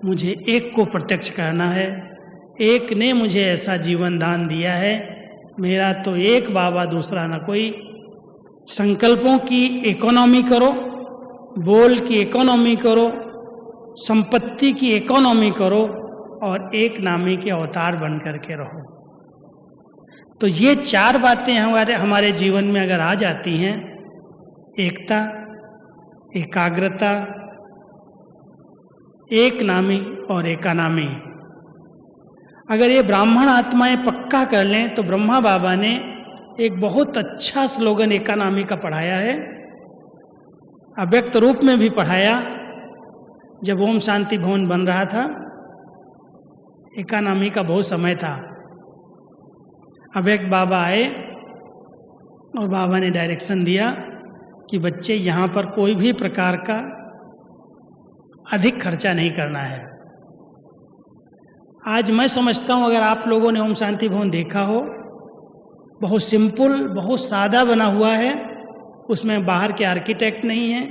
मुझे एक को प्रत्यक्ष करना है। एक ने मुझे ऐसा जीवन दान दिया है, मेरा तो एक बाबा दूसरा न कोई। संकल्पों की इकोनॉमी करो, बोल की इकोनॉमी करो, संपत्ति की इकोनॉमी करो और एक नामी के अवतार बन करके रहो। तो ये चार बातें हमारे जीवन में अगर आ जाती हैं, एकता, एकाग्रता, एक नामी और एकानामी, अगर ये ब्राह्मण आत्माएं पक्का कर लें तो ब्रह्मा बाबा ने एक बहुत अच्छा स्लोगन एकानामी का पढ़ाया है, अव्यक्त रूप में भी पढ़ाया। जब ओम शांति भवन बन रहा था, एकानामी का बहुत समय था, अव्यक्त बाबा आए और बाबा ने डायरेक्शन दिया कि बच्चे यहाँ पर कोई भी प्रकार का अधिक खर्चा नहीं करना है। आज मैं समझता हूँ अगर आप लोगों ने ओम शांति भवन देखा हो, बहुत सिंपल, बहुत सादा बना हुआ है। उसमें बाहर के आर्किटेक्ट नहीं हैं,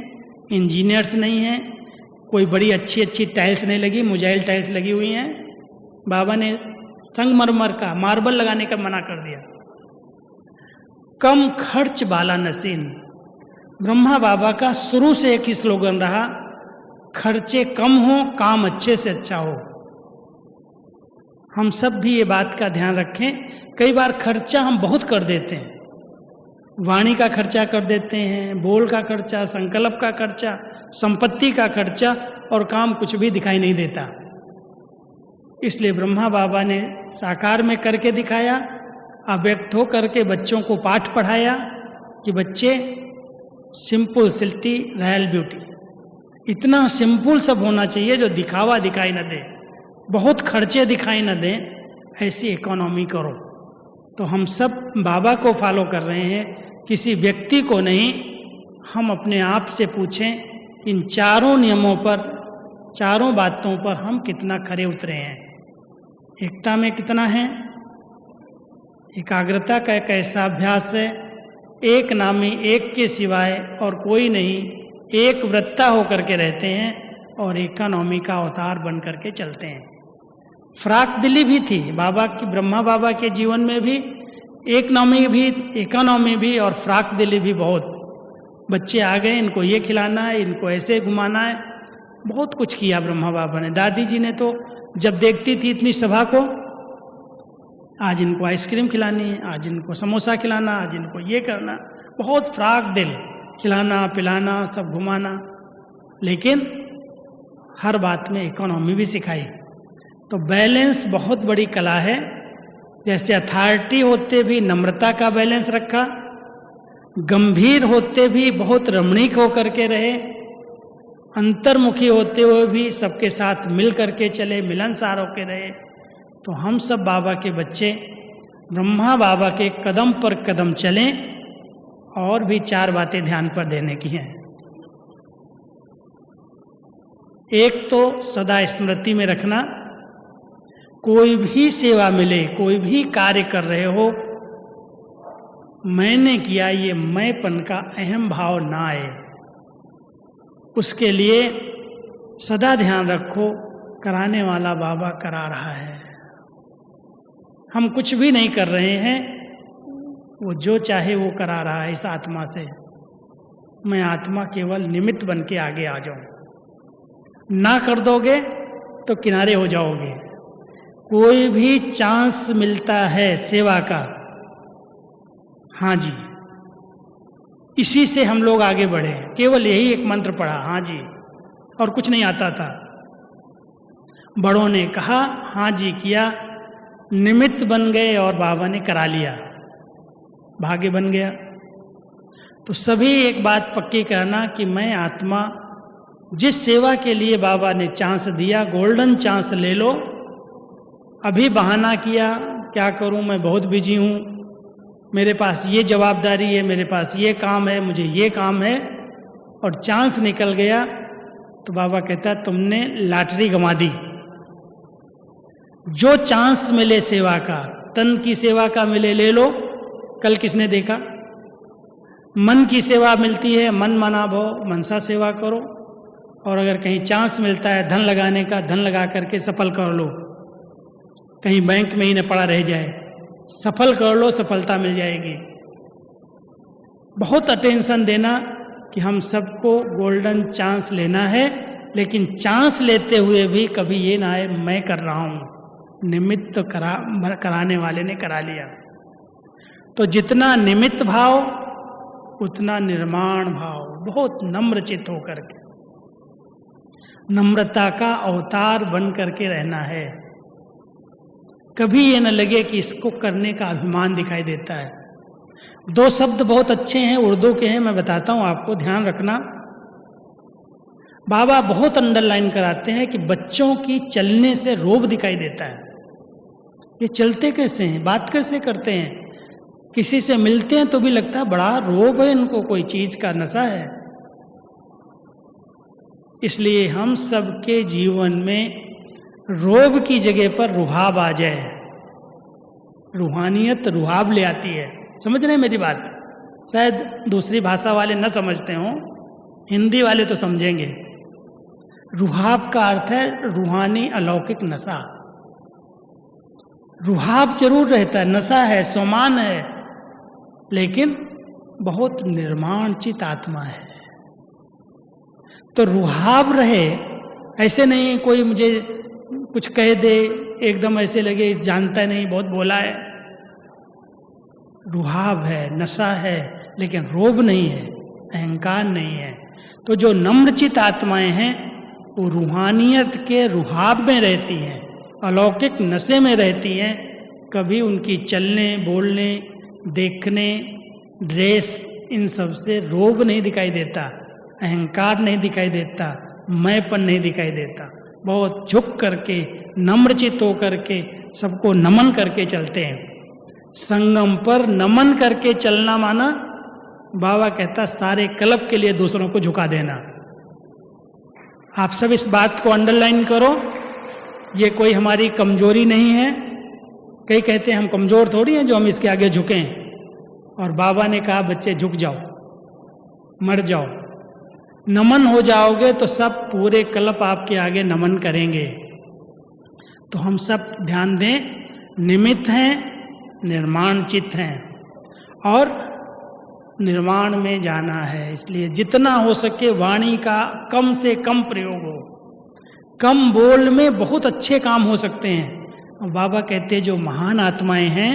इंजीनियर्स नहीं हैं, कोई बड़ी अच्छी अच्छी टाइल्स नहीं लगी, मुजाइल टाइल्स लगी हुई हैं। बाबा ने संगमरमर का मार्बल लगाने का मना कर दिया। कम खर्च वाला नसीन, ब्रह्मा बाबा का शुरू से एक ही स्लोगन रहा, खर्चे कम हो, काम अच्छे से अच्छा हो। हम सब भी ये बात का ध्यान रखें। कई बार खर्चा हम बहुत कर देते हैं, वाणी का खर्चा कर देते हैं, बोल का खर्चा, संकल्प का खर्चा, संपत्ति का खर्चा, और काम कुछ भी दिखाई नहीं देता। इसलिए ब्रह्मा बाबा ने साकार में करके दिखाया, अव्यक्त हो करके बच्चों को पाठ पढ़ाया कि बच्चे सिंपल सिल्टी रॉयल ब्यूटी, इतना सिंपल सब होना चाहिए जो दिखावा दिखाई न दे, बहुत खर्चे दिखाई न दें, ऐसी इकोनॉमी करो। तो हम सब बाबा को फॉलो कर रहे हैं, किसी व्यक्ति को नहीं। हम अपने आप से पूछें इन चारों नियमों पर, चारों बातों पर हम कितना खरे उतरे हैं। एकता में कितना है, एकाग्रता का एक ऐसा अभ्यास है, एक नामी, एक के सिवाय और कोई नहीं, एक वृत्ता होकर के रहते हैं और इकोनॉमी का अवतार बन करके चलते हैं। फ्राक दिली भी थी बाबा की, ब्रह्मा बाबा के जीवन में भी एक नामी भी, इकोनॉमी भी और फ्राक दिली भी बहुत। बच्चे आ गए, इनको ये खिलाना है, इनको ऐसे घुमाना है, बहुत कुछ किया ब्रह्मा बाबा ने। दादी जी ने तो जब देखती थी इतनी सभा को, आज इनको आइसक्रीम खिलानी है, आज इनको समोसा खिलाना, आज इनको ये करना, बहुत फ्राक दिल, खिलाना पिलाना सब घुमाना, लेकिन हर बात में इकोनॉमी भी सिखाई। तो बैलेंस बहुत बड़ी कला है। जैसे अथॉरिटी होते भी नम्रता का बैलेंस रखा, गंभीर होते भी बहुत रमणीक होकर के रहे, अंतर्मुखी होते हुए भी सबके साथ मिल करके चले, मिलनसार होकर रहे। तो हम सब बाबा के बच्चे ब्रह्मा बाबा के कदम पर कदम चलें। और भी चार बातें ध्यान पर देने की हैं। एक तो सदा स्मृति में रखना, कोई भी सेवा मिले, कोई भी कार्य कर रहे हो, मैंने किया, ये मैंपन का अहम भाव ना आए, उसके लिए सदा ध्यान रखो, कराने वाला बाबा करा रहा है, हम कुछ भी नहीं कर रहे हैं, वो जो चाहे वो करा रहा है इस आत्मा से। मैं आत्मा केवल निमित्त बन के आगे आ जाऊं। ना कर दोगे तो किनारे हो जाओगे। कोई भी चांस मिलता है सेवा का, हाँ जी, इसी से हम लोग आगे बढ़े। केवल यही एक मंत्र पढ़ा, हाँ जी, और कुछ नहीं आता था। बड़ों ने कहा, हाँ जी किया, निमित्त बन गए और बाबा ने करा लिया, भाग्य बन गया। तो सभी एक बात पक्की करना कि मैं आत्मा, जिस सेवा के लिए बाबा ने चांस दिया, गोल्डन चांस ले लो। अभी बहाना किया, क्या करूं, मैं बहुत बिजी हूं, मेरे पास ये जवाबदारी है, मेरे पास ये काम है, मुझे ये काम है, और चांस निकल गया, तो बाबा कहता तुमने लॉटरी गंवा दी। जो चांस मिले सेवा का, तन की सेवा का मिले ले लो। कल किसने देखा, मन की सेवा मिलती है, मन मना भव, मनसा सेवा करो। और अगर कहीं चांस मिलता है धन लगाने का, धन लगा करके सफल कर लो, कहीं बैंक में ही न पड़ा रह जाए, सफल कर लो, सफलता मिल जाएगी। बहुत अटेंशन देना कि हम सबको गोल्डन चांस लेना है, लेकिन चांस लेते हुए भी कभी ये ना आए मैं कर रहा हूं, निमित्त कराने वाले ने करा लिया। तो जितना निमित्त भाव उतना निर्माण भाव, बहुत नम्र चित्त होकर के, नम्रता का अवतार बन करके रहना है। कभी ये न लगे कि इसको करने का अभिमान दिखाई देता है। दो शब्द बहुत अच्छे हैं, उर्दू के हैं, मैं बताता हूं आपको, ध्यान रखना। बाबा बहुत अंडरलाइन कराते हैं कि बच्चों की चलने से रोब दिखाई देता है। ये चलते कैसे हैं, बात कैसे करते हैं, किसी से मिलते हैं तो भी लगता है बड़ा रोब है इनको, कोई चीज का नशा है। इसलिए हम सबके जीवन में रोब की जगह पर रुहाब आ जाए। रूहानियत रुहाब ले आती है। समझ रहे हैं मेरी बात? शायद दूसरी भाषा वाले न समझते हों, हिंदी वाले तो समझेंगे। रुहाब का अर्थ है रूहानी अलौकिक नशा। रुहाब जरूर रहता है, नशा है, सोमान है, लेकिन बहुत निर्माणचित आत्मा है। तो रुहाब रहे, ऐसे नहीं कोई मुझे कुछ कह दे एकदम ऐसे लगे जानता नहीं, बहुत बोला है। रुहाब है, नशा है, लेकिन रोब नहीं है, अहंकार नहीं है। तो जो नम्रचित आत्माएं हैं वो रूहानियत के रुहाब में रहती हैं, अलौकिक नशे में रहती हैं। कभी उनकी चलने, बोलने, देखने, ड्रेस, इन सब से रोब नहीं दिखाई देता, अहंकार नहीं दिखाई देता, मैंपन नहीं दिखाई देता। बहुत झुक करके, नम्रचित होकर के, सबको नमन करके चलते हैं। संगम पर नमन करके चलना माना, बाबा कहता सारे क्लब के लिए दूसरों को झुका देना। आप सब इस बात को अंडरलाइन करो, ये कोई हमारी कमजोरी नहीं है। कई कहते हैं हम कमजोर थोड़ी हैं जो हम इसके आगे झुकें। और बाबा ने कहा बच्चे झुक जाओ, मर जाओ, नमन हो जाओगे तो सब पूरे क्लब आपके आगे नमन करेंगे। तो हम सब ध्यान दें, निमित्त हैं, निर्माण चित्त हैं और निर्माण में जाना है। इसलिए जितना हो सके वाणी का कम से कम प्रयोग हो। कम बोल में बहुत अच्छे काम हो सकते हैं। बाबा कहते हैं जो महान आत्माएं हैं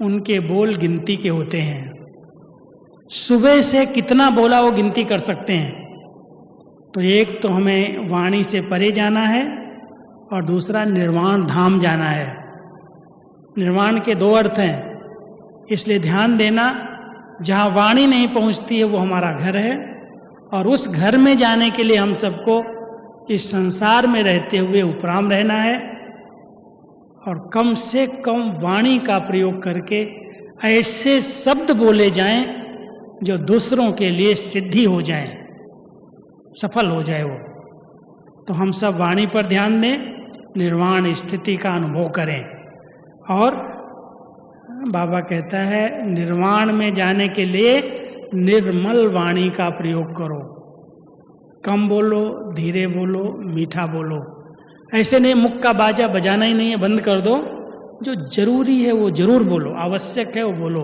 उनके बोल गिनती के होते हैं। सुबह से कितना बोला वो गिनती कर सकते हैं। तो एक तो हमें वाणी से परे जाना है और दूसरा निर्वाण धाम जाना है। निर्वाण के दो अर्थ हैं, इसलिए ध्यान देना। जहाँ वाणी नहीं पहुँचती है वो हमारा घर है, और उस घर में जाने के लिए हम सबको इस संसार में रहते हुए उपराम रहना है और कम से कम वाणी का प्रयोग करके ऐसे शब्द बोले जाएं जो दूसरों के लिए सिद्धि हो जाएं, सफल हो जाए वो। तो हम सब वाणी पर ध्यान दें, निर्वाण स्थिति का अनुभव करें। और बाबा कहता है निर्वाण में जाने के लिए निर्मल वाणी का प्रयोग करो, कम बोलो, धीरे बोलो, मीठा बोलो। ऐसे नहीं मुख का बाजा बजाना ही नहीं है, बंद कर दो, जो जरूरी है वो जरूर बोलो, आवश्यक है वो बोलो।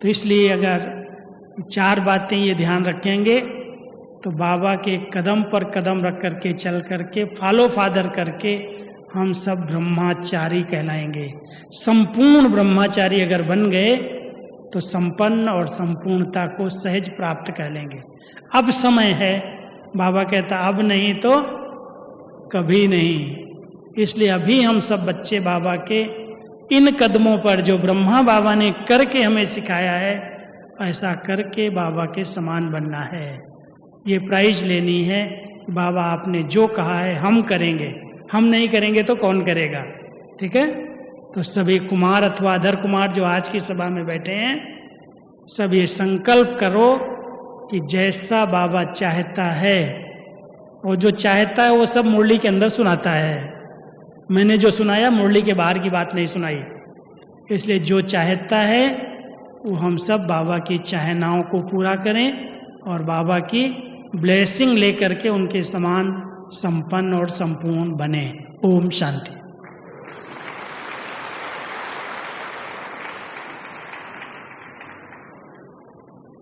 तो इसलिए अगर 4 बातें ये ध्यान रखेंगे तो बाबा के कदम पर कदम रख करके चल करके फॉलो फादर करके हम सब ब्रह्मचारी कहलाएंगे। संपूर्ण ब्रह्मचारी अगर बन गए तो संपन्न और संपूर्णता को सहज प्राप्त कर लेंगे। अब समय है, बाबा कहता अब नहीं तो कभी नहीं। इसलिए अभी हम सब बच्चे बाबा के इन कदमों पर, जो ब्रह्मा बाबा ने करके हमें सिखाया है, ऐसा करके बाबा के समान बनना है। ये प्राइज लेनी है। बाबा आपने जो कहा है हम करेंगे, हम नहीं करेंगे तो कौन करेगा? ठीक है। तो सभी कुमार अथवा अधर कुमार जो आज की सभा में बैठे हैं, सब ये संकल्प करो कि जैसा बाबा चाहता है, और जो चाहता है वो सब मुरली के अंदर सुनाता है। मैंने जो सुनाया मुरली के बाहर की बात नहीं सुनाई। इसलिए जो चाहता है वो हम सब बाबा की चाहनाओं को पूरा करें और बाबा की ब्लेसिंग लेकर के उनके समान संपन्न और संपूर्ण बने। ओम शांति।